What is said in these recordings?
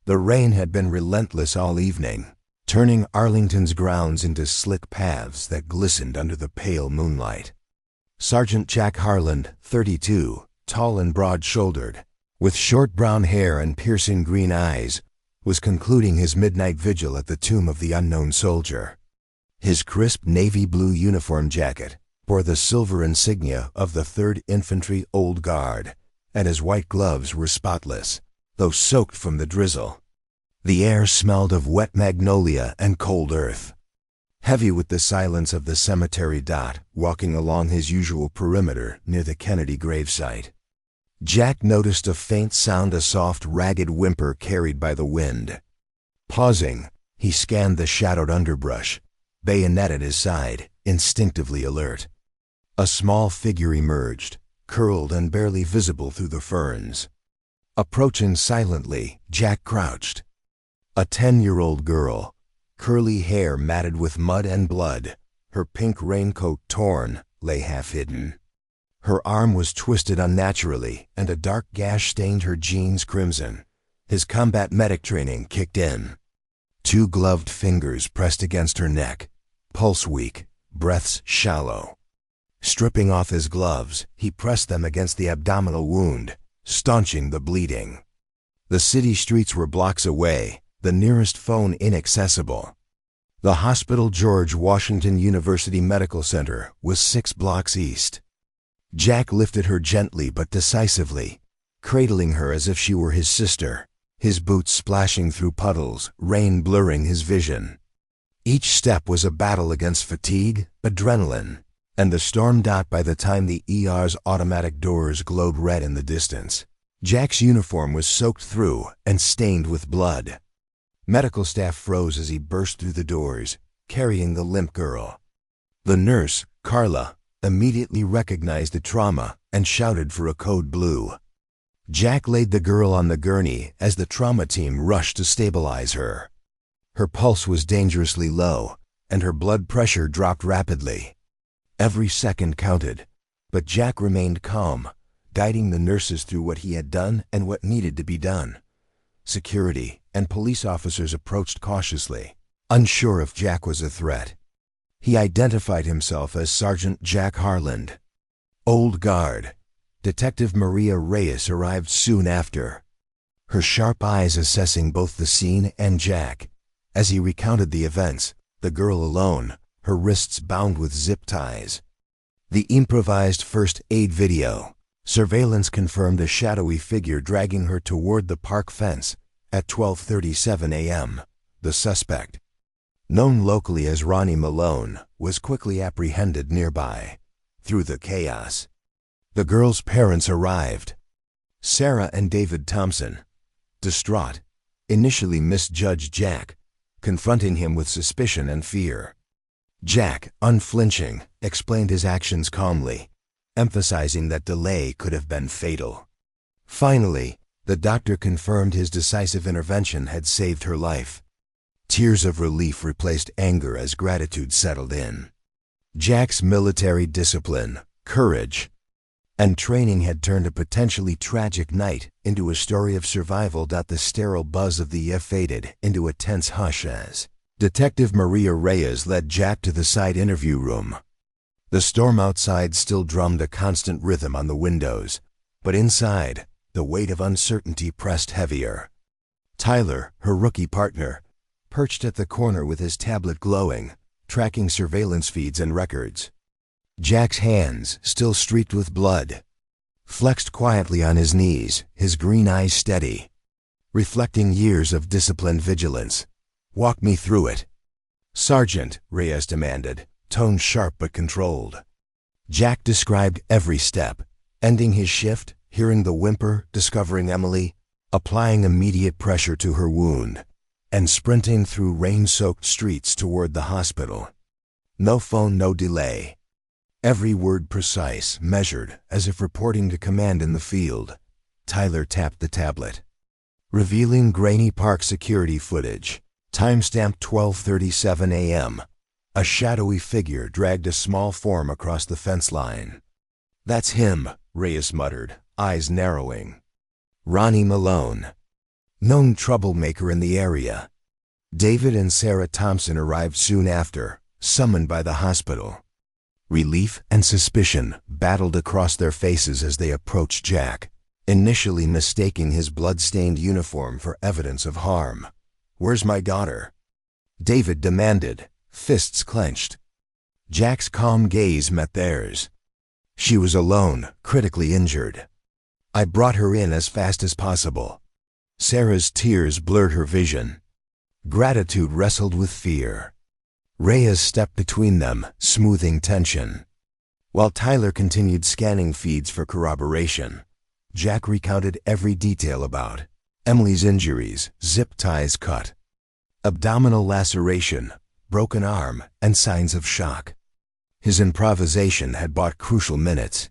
The rain had been relentless all evening, turning Arlington's grounds into slick paths that glistened under the pale moonlight. Sergeant Jack Harlland, 32, tall and broad-shouldered, with short brown hair and piercing green eyes, was concluding his midnight vigil at the tomb of the unknown soldier. His crisp navy blue uniform jacket bore the silver insignia of the 3rd Infantry Old Guard, and his white gloves were spotless, though soaked from the drizzle. The air smelled of wet magnolia and cold earth. Heavy with the silence of the cemetery, walking along his usual perimeter near the Kennedy gravesite. Jack noticed a faint sound, a soft, ragged whimper carried by the wind. Pausing, he scanned the shadowed underbrush, bayonet at his side, instinctively alert. A small figure emerged, curled and barely visible through the ferns. Approaching silently, Jack crouched. A 10-year-old girl, curly hair matted with mud and blood, her pink raincoat torn, lay half-hidden. Her arm was twisted unnaturally, and a dark gash stained her jeans crimson. His combat medic training kicked in. 2 gloved fingers pressed against her neck, pulse weak, breaths shallow. Stripping off his gloves, he pressed them against the abdominal wound, staunching the bleeding. The city streets were blocks away, the nearest phone inaccessible. The hospital, George Washington University Medical Center, was 6 blocks east. Jack lifted her gently but decisively, cradling her as if she were his sister, his boots splashing through puddles, rain blurring his vision. Each step was a battle against fatigue, adrenaline, and the storm. By the time the ER's automatic doors glowed red in the distance, Jack's uniform was soaked through and stained with blood. Medical staff froze as he burst through the doors, carrying the limp girl. The nurse, Carla, immediately recognized the trauma and shouted for a code blue. Jack laid the girl on the gurney as the trauma team rushed to stabilize her. Her pulse was dangerously low, and her blood pressure dropped rapidly. Every second counted, but Jack remained calm, guiding the nurses through what he had done and what needed to be done. Security and police officers approached cautiously, unsure if Jack was a threat. He identified himself as Sergeant Jack Harlland. Old Guard. Detective Maria Reyes arrived soon after, her sharp eyes assessing both the scene and Jack. As he recounted the events, the girl alone, her wrists bound with zip ties. The improvised first aid video. Surveillance confirmed a shadowy figure dragging her toward the park fence at 12:37 a.m. The suspect, known locally as Ronnie Malone, was quickly apprehended nearby. Through the chaos, the girl's parents arrived. Sarah and David Thompson, distraught, initially misjudged Jack, confronting him with suspicion and fear. Jack, unflinching, explained his actions calmly, emphasizing that delay could have been fatal. Finally, the doctor confirmed his decisive intervention had saved her life. Tears of relief replaced anger as gratitude settled in. Jack's military discipline, courage, and training had turned a potentially tragic night into a story of survival. The sterile buzz of the faded into a tense hush as Detective Maria Reyes led Jack to the side interview room. The storm outside still drummed a constant rhythm on the windows, but inside, the weight of uncertainty pressed heavier. Tyler, her rookie partner, perched at the corner with his tablet glowing, tracking surveillance feeds and records. Jack's hands, still streaked with blood, flexed quietly on his knees, his green eyes steady, reflecting years of disciplined vigilance. "Walk me through it." "Sergeant," Reyes demanded, tone sharp but controlled. Jack described every step, ending his shift, hearing the whimper, discovering Emily, applying immediate pressure to her wound, and sprinting through rain-soaked streets toward the hospital. No phone, no delay. Every word precise, measured, as if reporting to command in the field. Tyler tapped the tablet, revealing grainy park security footage. Timestamp 12:37 a.m. A shadowy figure dragged a small form across the fence line. "That's him," Reyes muttered, eyes narrowing. "Ronnie Malone." known troublemaker in the area. David and Sarah Thompson arrived soon after, summoned by the hospital. Relief and suspicion battled across their faces as they approached Jack, initially mistaking his blood-stained uniform for evidence of harm. "Where's my daughter?" David demanded, fists clenched. Jack's calm gaze met theirs. "She was alone, critically injured. I brought her in as fast as possible." Sarah's tears blurred her vision. Gratitude wrestled with fear. Reyes stepped between them, smoothing tension. While Tyler continued scanning feeds for corroboration, Jack recounted every detail about Emily's injuries: zip ties cut, abdominal laceration, broken arm, and signs of shock. His improvisation had bought crucial minutes.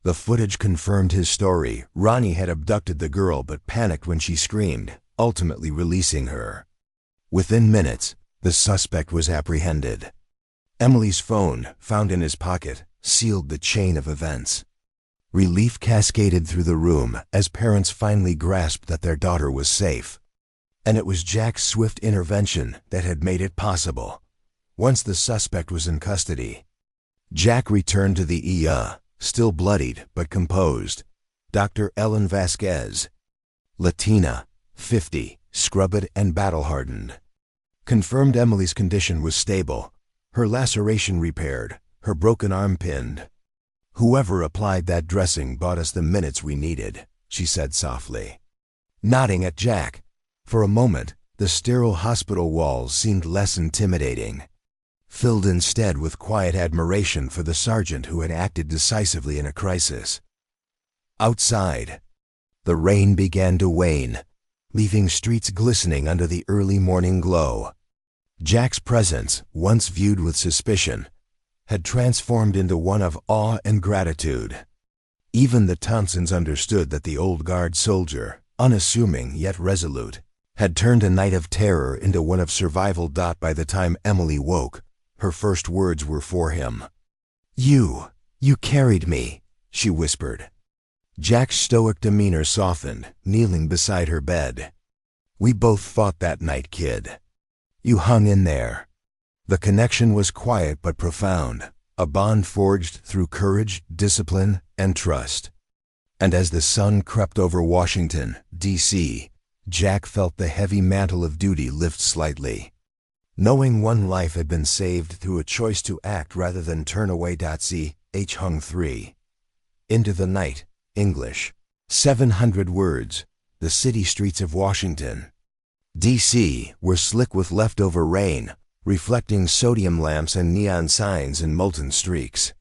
The footage confirmed his story. Ronnie had abducted the girl but panicked when she screamed, ultimately releasing her. Within minutes, the suspect was apprehended. Emily's phone, found in his pocket, sealed the chain of events. Relief cascaded through the room as parents finally grasped that their daughter was safe. And it was Jack's swift intervention that had made it possible. Once the suspect was in custody, Jack returned to the ER, still bloodied but composed. Dr. Ellen Vasquez, Latina, 50, scrubbed and battle-hardened, confirmed Emily's condition was stable, her laceration repaired, her broken arm pinned. "Whoever applied that dressing bought us the minutes we needed," she said softly, nodding at Jack. For a moment, the sterile hospital walls seemed less intimidating, filled instead with quiet admiration for the sergeant who had acted decisively in a crisis. Outside, the rain began to wane, leaving streets glistening under the early morning glow. Jack's presence, once viewed with suspicion, had transformed into one of awe and gratitude. Even the Thompsons understood that the old Guard soldier, unassuming yet resolute, had turned a night of terror into one of survival. By the time Emily woke, her first words were for him. You carried me," she whispered. Jack's stoic demeanor softened, kneeling beside her bed. "We both fought that night, kid. You hung in there." The connection was quiet but profound, a bond forged through courage, discipline, and trust. And as the sun crept over Washington, D.C., Jack felt the heavy mantle of duty lift slightly. Knowing one life had been saved through a choice to act rather than turn away. C.H. hung 3. Into the night, English. 700 words. The city streets of Washington, D.C. were slick with leftover rain, reflecting sodium lamps and neon signs in molten streaks.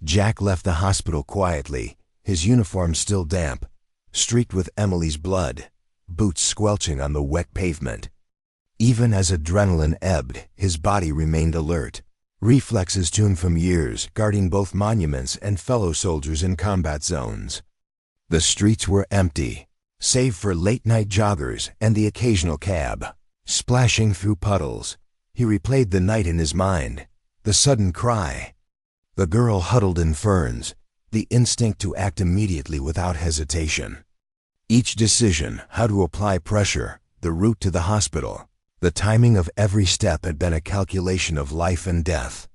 Jack left the hospital quietly, his uniform still damp, streaked with Emily's blood, boots squelching on the wet pavement. Even as adrenaline ebbed, his body remained alert, reflexes tuned from years guarding both monuments and fellow soldiers in combat zones. The streets were empty, save for late-night joggers and the occasional cab. Splashing through puddles, he replayed the night in his mind, the sudden cry, the girl huddled in ferns, the instinct to act immediately without hesitation. Each decision, how to apply pressure, the route to the hospital, the timing of every step had been a calculation of life and death.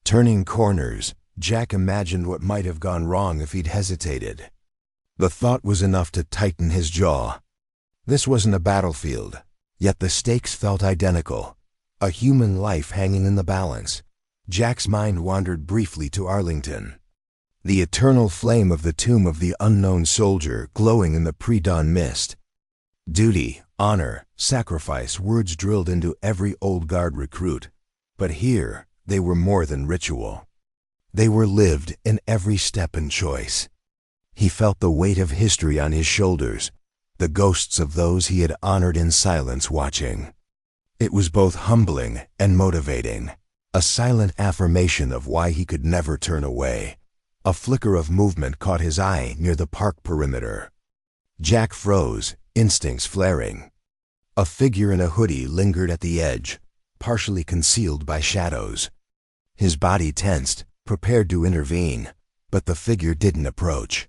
Turning corners, Jack imagined what might have gone wrong if he'd hesitated. The thought was enough to tighten his jaw. This wasn't a battlefield, yet the stakes felt identical, a human life hanging in the balance. Jack's mind wandered briefly to Arlington, the eternal flame of the tomb of the unknown soldier glowing in the pre-dawn mist. Duty, honor, sacrifice, words drilled into every old Guard recruit. But here, they were more than ritual. They were lived in every step and choice. He felt the weight of history on his shoulders, the ghosts of those he had honored in silence watching. It was both humbling and motivating, a silent affirmation of why he could never turn away. A flicker of movement caught his eye near the park perimeter. Jack froze, instincts flaring. A figure in a hoodie lingered at the edge, partially concealed by shadows. His body tensed, prepared to intervene, but the figure didn't approach.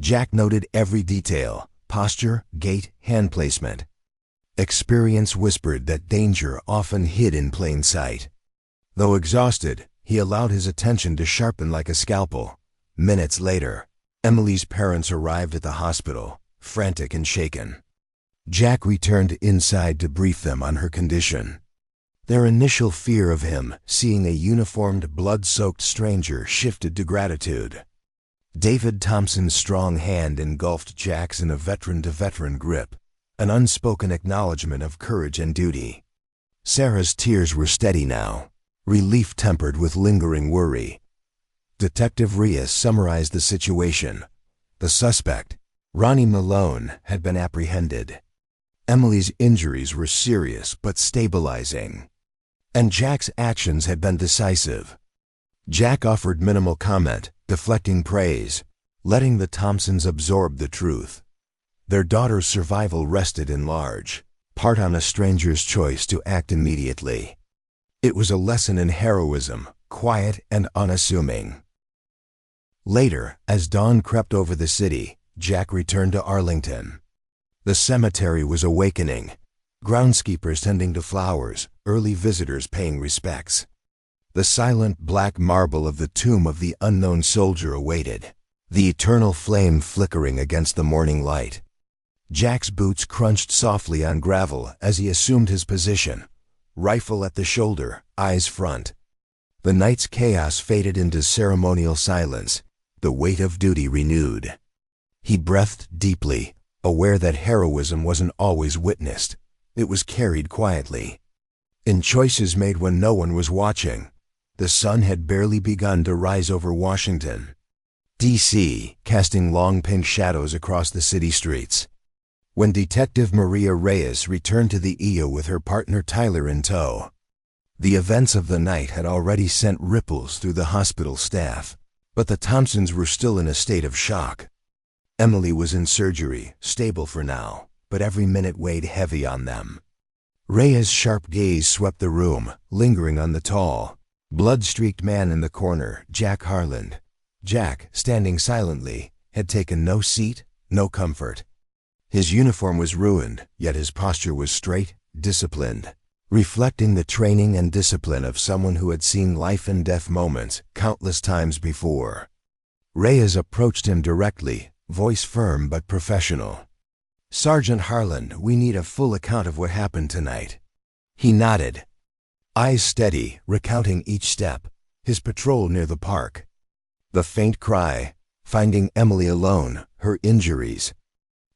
Jack noted every detail, posture, gait, hand placement. Experience whispered that danger often hid in plain sight. Though exhausted, he allowed his attention to sharpen like a scalpel. Minutes later, Emily's parents arrived at the hospital, frantic and shaken. Jack returned inside to brief them on her condition. Their initial fear of him, seeing a uniformed, blood-soaked stranger, shifted to gratitude. David Thompson's strong hand engulfed Jack's in a veteran-to-veteran grip, an unspoken acknowledgement of courage and duty. Sarah's tears were steady now, relief tempered with lingering worry. Detective Reyes summarized the situation. The suspect, Ronnie Malone, had been apprehended. Emily's injuries were serious but stabilizing, and Jack's actions had been decisive. Jack offered minimal comment, deflecting praise, letting the Thompsons absorb the truth. Their daughter's survival rested in large part on a stranger's choice to act immediately. It was a lesson in heroism, quiet and unassuming. Later, as dawn crept over the city, Jack returned to Arlington. The cemetery was awakening, groundskeepers tending to flowers, early visitors paying respects. The silent black marble of the tomb of the unknown soldier awaited, the eternal flame flickering against the morning light. Jack's boots crunched softly on gravel as he assumed his position, rifle at the shoulder, eyes front. The night's chaos faded into ceremonial silence, the weight of duty renewed. He breathed deeply, aware that heroism wasn't always witnessed, it was carried quietly. In choices made when no one was watching, the sun had barely begun to rise over Washington, D.C., casting long pink shadows across the city streets. When Detective Maria Reyes returned to the EO with her partner Tyler in tow, the events of the night had already sent ripples through the hospital staff, but the Thompsons were still in a state of shock. Emily was in surgery, stable for now, but every minute weighed heavy on them. Reyes' sharp gaze swept the room, lingering on the tall, blood-streaked man in the corner, Jack Harlland. Jack, standing silently, had taken no seat, no comfort. His uniform was ruined, yet his posture was straight, disciplined, reflecting the training and discipline of someone who had seen life-and-death moments countless times before. Reyes approached him directly, voice firm but professional. "Sergeant Harland, we need a full account of what happened tonight." He nodded, eyes steady, recounting each step, his patrol near the park, the faint cry, finding Emily alone, her injuries,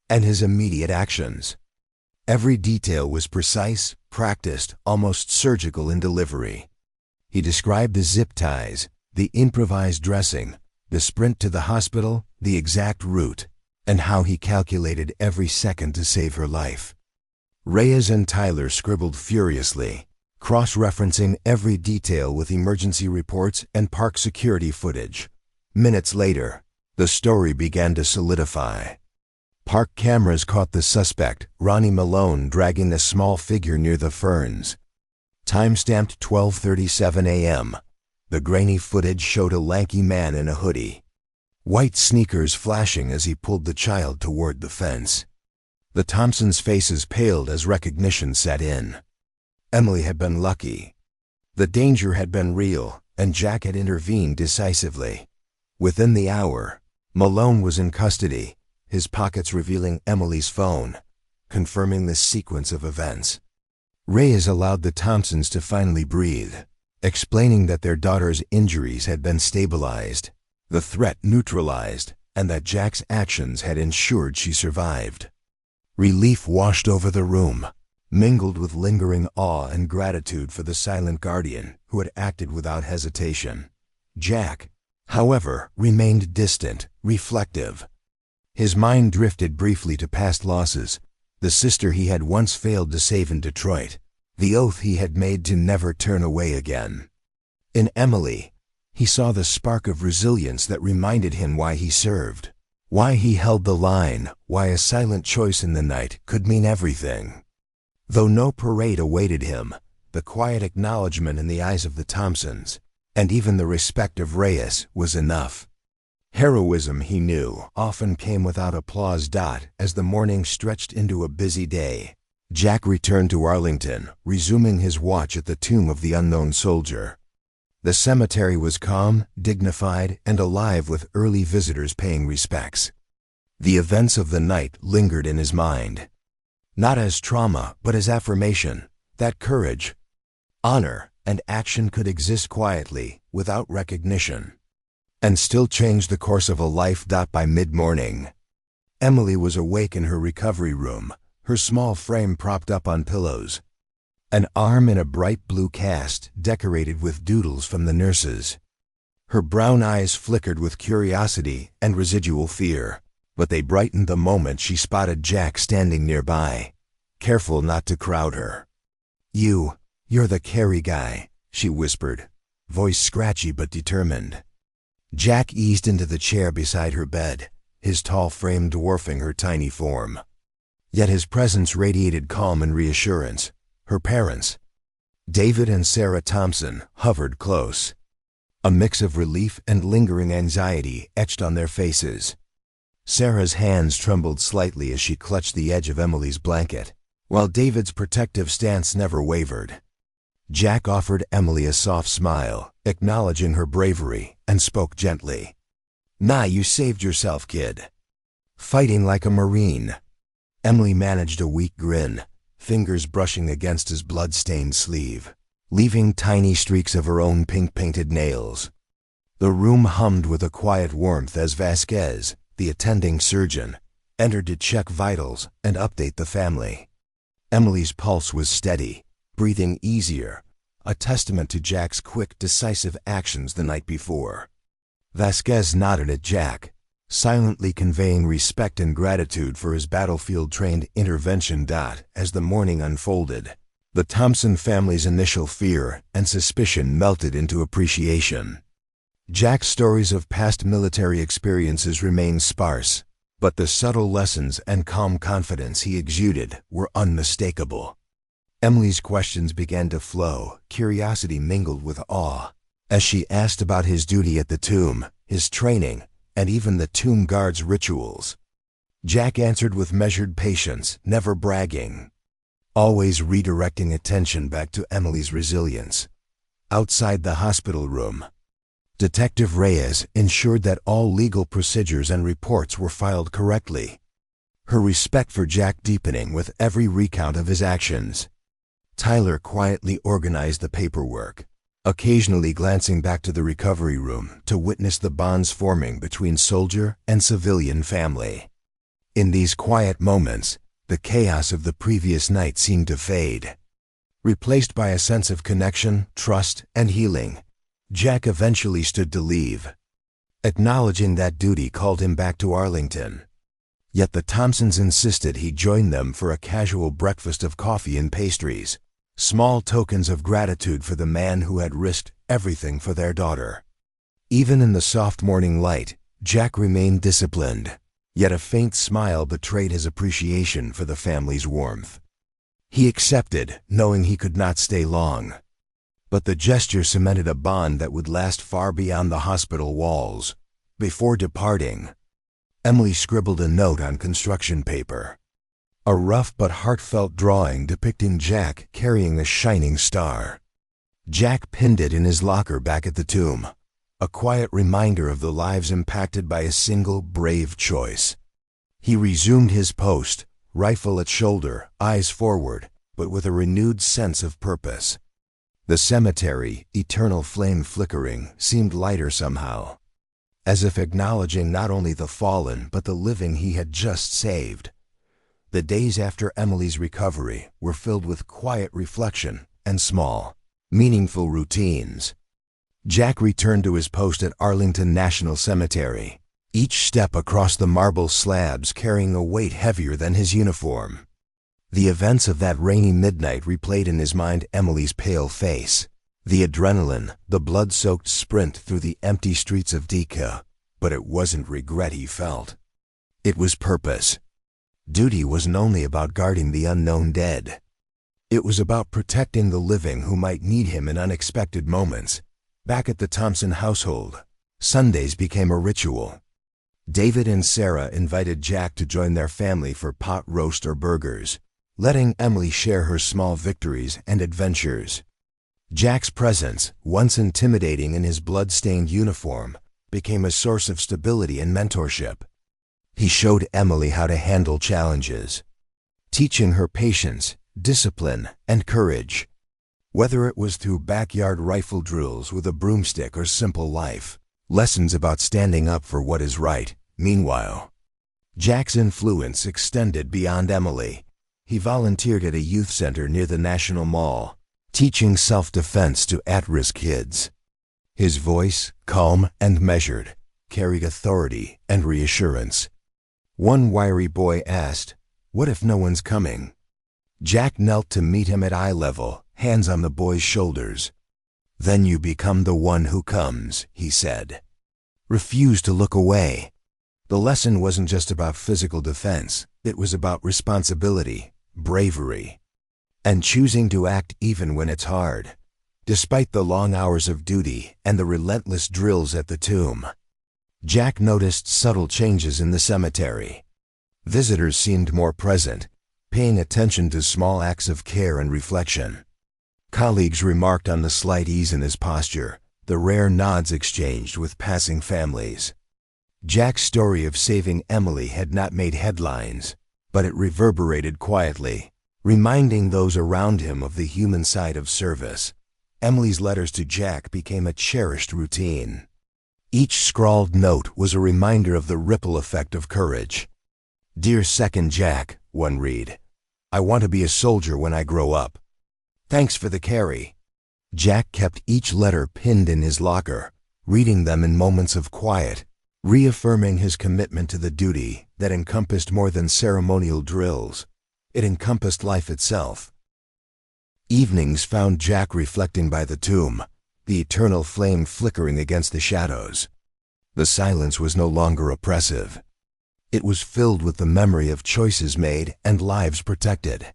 and his immediate actions. Every detail was precise, practiced, almost surgical in delivery. He described the zip ties, the improvised dressing, the sprint to the hospital, the exact route, and how he calculated every second to save her life. Reyes and Tyler scribbled furiously, cross-referencing every detail with emergency reports and park security footage. Minutes later, the story began to solidify. Park cameras caught the suspect, Ronnie Malone, dragging a small figure near the ferns. Time-stamped 12:37 a.m. The grainy footage showed a lanky man in a hoodie, white sneakers flashing as he pulled the child toward the fence. The Thompsons' faces paled as recognition set in. Emily had been lucky. The danger had been real, and Jack had intervened decisively. Within the hour, Malone was in custody, his pockets revealing Emily's phone, confirming the sequence of events. Reyes allowed the Thompsons to finally breathe, explaining that their daughter's injuries had been stabilized, the threat neutralized, and that Jack's actions had ensured she survived. Relief washed over the room, mingled with lingering awe and gratitude for the silent guardian who had acted without hesitation. Jack, however, remained distant, reflective. His mind drifted briefly to past losses, the sister he had once failed to save in Detroit, the oath he had made to never turn away again. In Emily, he saw the spark of resilience that reminded him why he served, why he held the line, why a silent choice in the night could mean everything. Though no parade awaited him, the quiet acknowledgement in the eyes of the Thompsons, and even the respect of Reyes, was enough. Heroism, he knew, often came without applause. As the morning stretched into a busy day, Jack returned to Arlington, resuming his watch at the tomb of the unknown soldier. The cemetery was calm, dignified, and alive with early visitors paying respects. The events of the night lingered in his mind, not as trauma, but as affirmation that courage, honor, and action could exist quietly, without recognition, and still change the course of a life. By mid-morning, Emily was awake in her recovery room, her small frame propped up on pillows, an arm in a bright blue cast decorated with doodles from the nurses. Her brown eyes flickered with curiosity and residual fear, but they brightened the moment she spotted Jack standing nearby, careful not to crowd her. You're the Carey guy," she whispered, voice scratchy but determined. Jack eased into the chair beside her bed, his tall frame dwarfing her tiny form. Yet his presence radiated calm and reassurance. Her parents, David and Sarah Thompson, hovered close. A mix of relief and lingering anxiety etched on their faces. Sarah's hands trembled slightly as she clutched the edge of Emily's blanket, while David's protective stance never wavered. Jack offered Emily a soft smile, acknowledging her bravery, and spoke gently. "Nah, you saved yourself, kid. Fighting like a Marine." Emily managed a weak grin, fingers brushing against his blood-stained sleeve, leaving tiny streaks of her own pink-painted nails. The room hummed with a quiet warmth as Vasquez, the attending surgeon, entered to check vitals and update the family. Emily's pulse was steady, breathing easier, a testament to Jack's quick, decisive actions the night before. Vasquez nodded at Jack, silently conveying respect and gratitude for his battlefield-trained intervention. As the morning unfolded, the Thompson family's initial fear and suspicion melted into appreciation. Jack's stories of past military experiences remained sparse, but the subtle lessons and calm confidence he exuded were unmistakable. Emily's questions began to flow, curiosity mingled with awe, as she asked about his duty at the tomb, his training, and even the tomb guard's rituals. Jack answered with measured patience, never bragging, always redirecting attention back to Emily's resilience. Outside the hospital room, Detective Reyes ensured that all legal procedures and reports were filed correctly, her respect for Jack deepening with every recount of his actions. Tyler quietly organized the paperwork, occasionally glancing back to the recovery room to witness the bonds forming between soldier and civilian family. In these quiet moments, the chaos of the previous night seemed to fade. Replaced by a sense of connection, trust, and healing, Jack eventually stood to leave, acknowledging that duty called him back to Arlington. Yet the Thompsons insisted he join them for a casual breakfast of coffee and pastries, small tokens of gratitude for the man who had risked everything for their daughter. Even in the soft morning light, Jack remained disciplined, yet a faint smile betrayed his appreciation for the family's warmth. He accepted, knowing he could not stay long. But the gesture cemented a bond that would last far beyond the hospital walls. Before departing, Emily scribbled a note on construction paper, a rough but heartfelt drawing depicting Jack carrying a shining star. Jack pinned it in his locker back at the tomb, a quiet reminder of the lives impacted by a single brave choice. He resumed his post, rifle at shoulder, eyes forward, but with a renewed sense of purpose. The cemetery, eternal flame flickering, seemed lighter somehow, as if acknowledging not only the fallen but the living he had just saved. The days after Emily's recovery were filled with quiet reflection and small, meaningful routines. Jack returned to his post at Arlington National Cemetery, each step across the marble slabs carrying a weight heavier than his uniform. The events of that rainy midnight replayed in his mind Emily's pale face, the adrenaline, the blood-soaked sprint through the empty streets of Deca. But it wasn't regret he felt. It was purpose. Duty wasn't only about guarding the unknown dead. It was about protecting the living who might need him in unexpected moments. Back at the Thompson household, Sundays became a ritual. David and Sarah invited Jack to join their family for pot roast or burgers, letting Emily share her small victories and adventures. Jack's presence, once intimidating in his blood-stained uniform, became a source of stability and mentorship. He showed Emily how to handle challenges, teaching her patience, discipline, and courage. Whether it was through backyard rifle drills with a broomstick or simple life lessons about standing up for what is right. Meanwhile, Jack's influence extended beyond Emily. He volunteered at a youth center near the National Mall, teaching self-defense to at-risk kids. His voice, calm and measured, carried authority and reassurance. One wiry boy asked, "What if no one's coming?" Jack knelt to meet him at eye level, hands on the boy's shoulders. "Then you become the one who comes," he said. Refuse to look away. The lesson wasn't just about physical defense, it was about responsibility, bravery, and choosing to act even when it's hard. Despite the long hours of duty and the relentless drills at the tomb, Jack noticed subtle changes in the cemetery. Visitors seemed more present, paying attention to small acts of care and reflection. Colleagues remarked on the slight ease in his posture, the rare nods exchanged with passing families. Jack's story of saving Emily had not made headlines, but it reverberated quietly, reminding those around him of the human side of service. Emily's letters to Jack became a cherished routine. Each scrawled note was a reminder of the ripple effect of courage. "Dear Second Jack," one read, "I want to be a soldier when I grow up. Thanks for the carry." Jack kept each letter pinned in his locker, reading them in moments of quiet, reaffirming his commitment to the duty that encompassed more than ceremonial drills. It encompassed life itself. Evenings found Jack reflecting by the tomb, the eternal flame flickering against the shadows. The silence was no longer oppressive. It was filled with the memory of choices made and lives protected.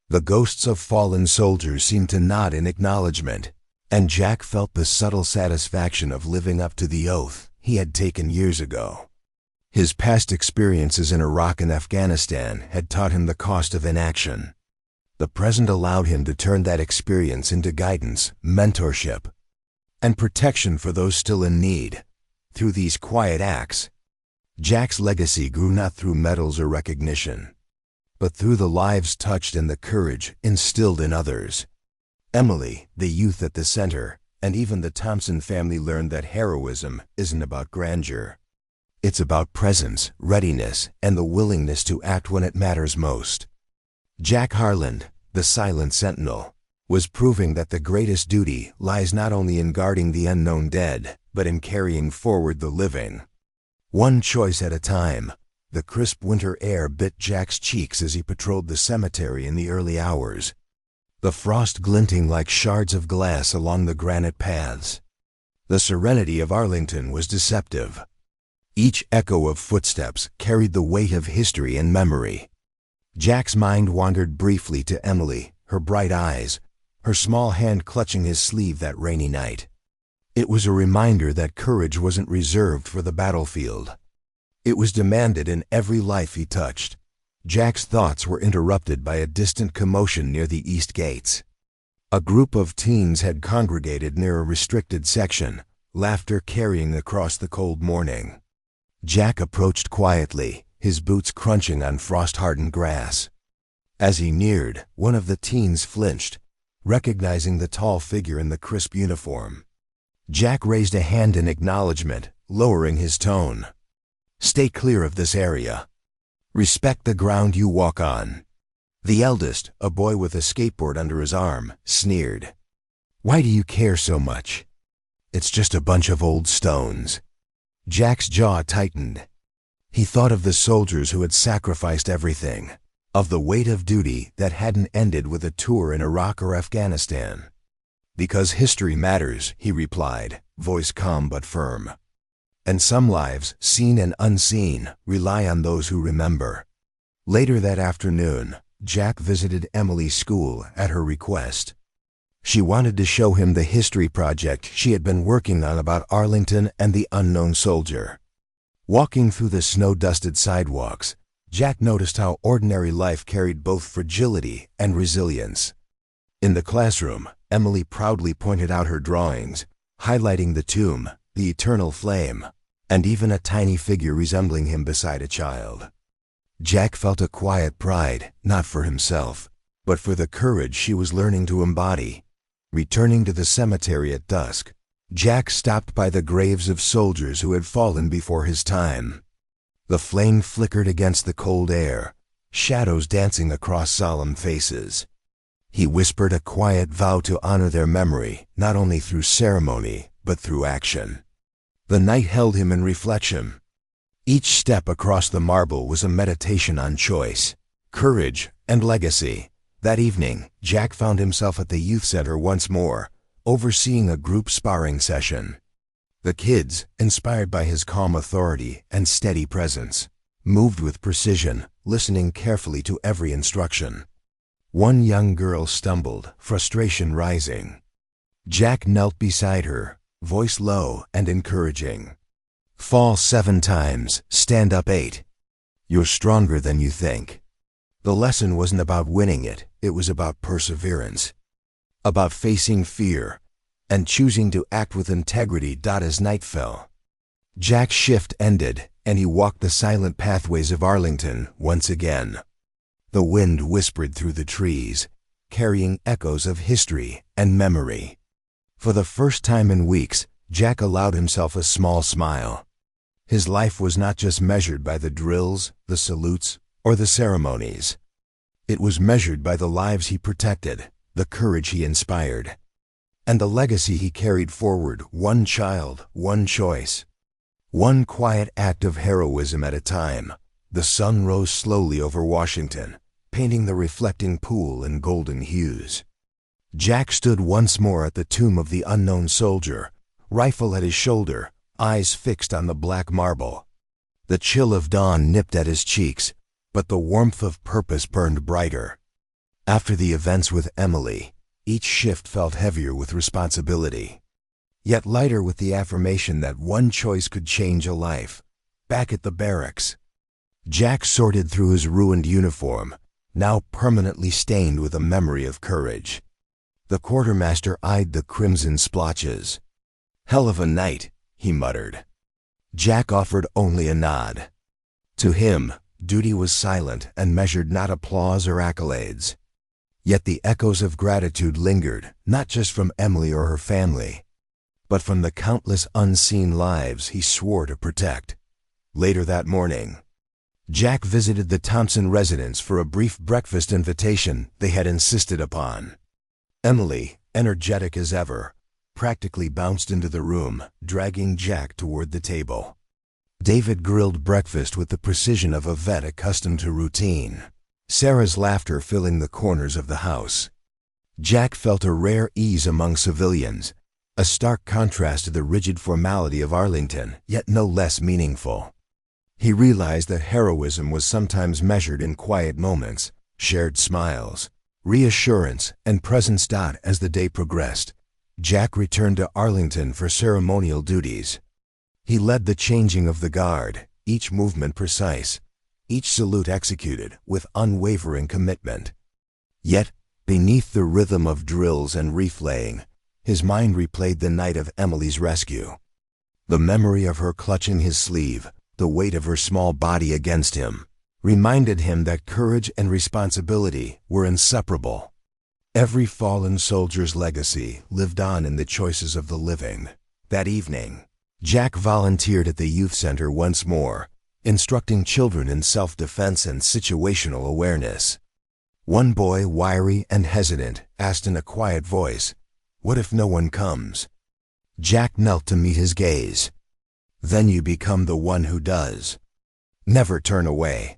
The ghosts of fallen soldiers seemed to nod in acknowledgement, and Jack felt the subtle satisfaction of living up to the oath he had taken years ago. His past experiences in Iraq and Afghanistan had taught him the cost of inaction. The present allowed him to turn that experience into guidance, mentorship, and protection for those still in need. Through these quiet acts, Jack's legacy grew not through medals or recognition, but through the lives touched and the courage instilled in others. Emily, the youth at the center, and even the Thompson family learned that heroism isn't about grandeur. It's about presence, readiness, and the willingness to act when it matters most. Jack Harlland, the silent sentinel, was proving that the greatest duty lies not only in guarding the unknown dead, but in carrying forward the living. One choice at a time. The crisp winter air bit Jack's cheeks as he patrolled the cemetery in the early hours, the frost glinting like shards of glass along the granite paths. The serenity of Arlington was deceptive. Each echo of footsteps carried the weight of history and memory. Jack's mind wandered briefly to Emily, her bright eyes, her small hand clutching his sleeve that rainy night. It was a reminder that courage wasn't reserved for the battlefield. It was demanded in every life he touched. Jack's thoughts were interrupted by a distant commotion near the east gates. A group of teens had congregated near a restricted section, laughter carrying across the cold morning. Jack approached quietly, his boots crunching on frost-hardened grass. As he neared, one of the teens flinched, recognizing the tall figure in the crisp uniform. Jack raised a hand in acknowledgement, lowering his tone. "Stay clear of this area. Respect the ground you walk on." The eldest, a boy with a skateboard under his arm, sneered. "Why do you care so much? It's just a bunch of old stones." Jack's jaw tightened. He thought of the soldiers who had sacrificed everything, of the weight of duty that hadn't ended with a tour in Iraq or Afghanistan. "Because history matters," he replied, voice calm but firm. "And some lives, seen and unseen, rely on those who remember." Later that afternoon, Jack visited Emily's school at her request. She wanted to show him the history project she had been working on about Arlington and the unknown soldier. Walking through the snow-dusted sidewalks, Jack noticed how ordinary life carried both fragility and resilience. In the classroom, Emily proudly pointed out her drawings, highlighting the tomb, the eternal flame, and even a tiny figure resembling him beside a child. Jack felt a quiet pride, not for himself, but for the courage she was learning to embody. Returning to the cemetery at dusk, Jack stopped by the graves of soldiers who had fallen before his time. The flame flickered against the cold air, shadows dancing across solemn faces. He whispered a quiet vow to honor their memory, not only through ceremony, but through action. The night held him in reflection. Each step across the marble was a meditation on choice, courage, and legacy. That evening, Jack found himself at the youth center once more, overseeing a group sparring session. The kids, inspired by his calm authority and steady presence, moved with precision, listening carefully to every instruction. One young girl stumbled, frustration rising. Jack knelt beside her, voice low and encouraging. "Fall 7 times, stand up 8. You're stronger than you think." The lesson wasn't about winning it was about perseverance. About facing fear and choosing to act with integrity. As night fell, Jack's shift ended and he walked the silent pathways of Arlington once again. The wind whispered through the trees, carrying echoes of history and memory. For the first time in weeks, Jack allowed himself a small smile. His life was not just measured by the drills, the salutes, or the ceremonies. It was measured by the lives he protected, the courage he inspired, and the legacy he carried forward, one child, one choice. One quiet act of heroism at a time. The sun rose slowly over Washington, painting the reflecting pool in golden hues. Jack stood once more at the tomb of the unknown soldier, rifle at his shoulder, eyes fixed on the black marble. The chill of dawn nipped at his cheeks, but the warmth of purpose burned brighter. After the events with Emily, each shift felt heavier with responsibility, yet lighter with the affirmation that one choice could change a life. Back at the barracks, Jack sorted through his ruined uniform, now permanently stained with a memory of courage. The quartermaster eyed the crimson splotches. "Hell of a night," he muttered. Jack offered only a nod. To him, duty was silent and measured not applause or accolades. Yet the echoes of gratitude lingered, not just from Emily or her family, but from the countless unseen lives he swore to protect. Later that morning, Jack visited the Thompson residence for a brief breakfast invitation they had insisted upon. Emily, energetic as ever, practically bounced into the room, dragging Jack toward the table. David grilled breakfast with the precision of a vet accustomed to routine, Sarah's laughter filling the corners of the house. Jack felt a rare ease among civilians, a stark contrast to the rigid formality of Arlington, yet no less meaningful. He realized that heroism was sometimes measured in quiet moments, shared smiles, reassurance, and presence. As the day progressed, Jack returned to Arlington for ceremonial duties. He led the changing of the guard, each movement precise, each salute executed with unwavering commitment. Yet, beneath the rhythm of drills and reef-laying, his mind replayed the night of Emily's rescue. The memory of her clutching his sleeve, the weight of her small body against him, reminded him that courage and responsibility were inseparable. Every fallen soldier's legacy lived on in the choices of the living. That evening, Jack volunteered at the youth center once more, instructing children in self-defense and situational awareness. One boy, wiry and hesitant, asked in a quiet voice, "What if no one comes?" Jack knelt to meet his gaze. "Then you become the one who does. Never turn away."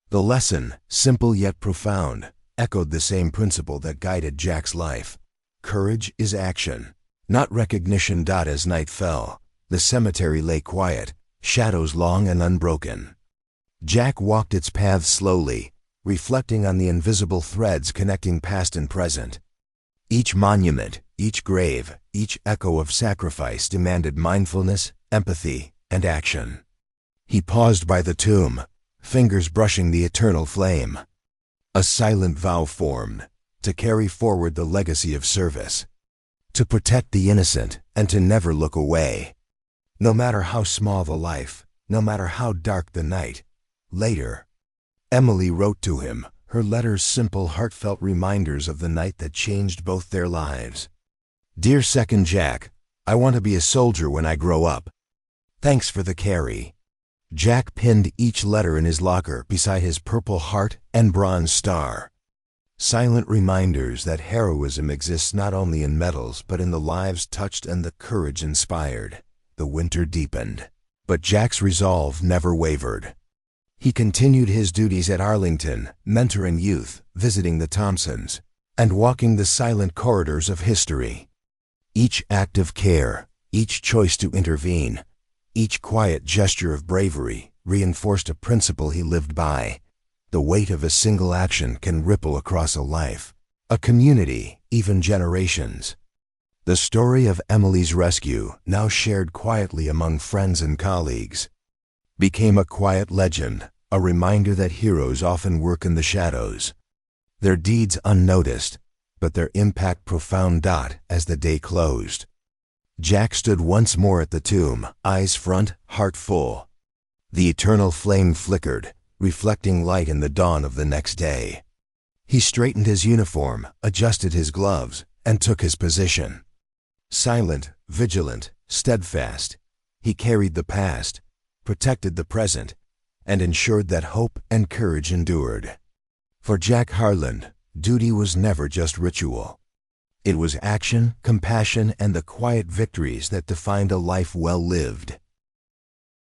The lesson, simple yet profound, echoed the same principle that guided Jack's life. Courage is action, not recognition. As night fell, the cemetery lay quiet, shadows long and unbroken. Jack walked its paths slowly, reflecting on the invisible threads connecting past and present. Each monument, each grave, each echo of sacrifice demanded mindfulness, empathy, and action. He paused by the tomb, fingers brushing the eternal flame. A silent vow formed, to carry forward the legacy of service, to protect the innocent, and to never look away. No matter how small the life, no matter how dark the night. Later, Emily wrote to him, her letters simple, heartfelt reminders of the night that changed both their lives. Dear Second Jack, I want to be a soldier when I grow up. Thanks for the carry. Jack pinned each letter in his locker beside his Purple Heart and Bronze Star. Silent reminders that heroism exists not only in medals but in the lives touched and the courage inspired. The winter deepened, but Jack's resolve never wavered. He continued his duties at Arlington, mentoring youth, visiting the Thompsons, and walking the silent corridors of history. Each act of care, each choice to intervene, each quiet gesture of bravery reinforced a principle he lived by. The weight of a single action can ripple across a life, a community, even generations. The story of Emily's rescue, now shared quietly among friends and colleagues, became a quiet legend, a reminder that heroes often work in the shadows. Their deeds unnoticed, but their impact profound. As the day closed, Jack stood once more at the tomb, eyes front, heart full. The eternal flame flickered, reflecting light in the dawn of the next day. He straightened his uniform, adjusted his gloves, and took his position. Silent, vigilant, steadfast, he carried the past, protected the present, and ensured that hope and courage endured. For Jack Harlland, duty was never just ritual. It was action, compassion, and the quiet victories that defined a life well lived.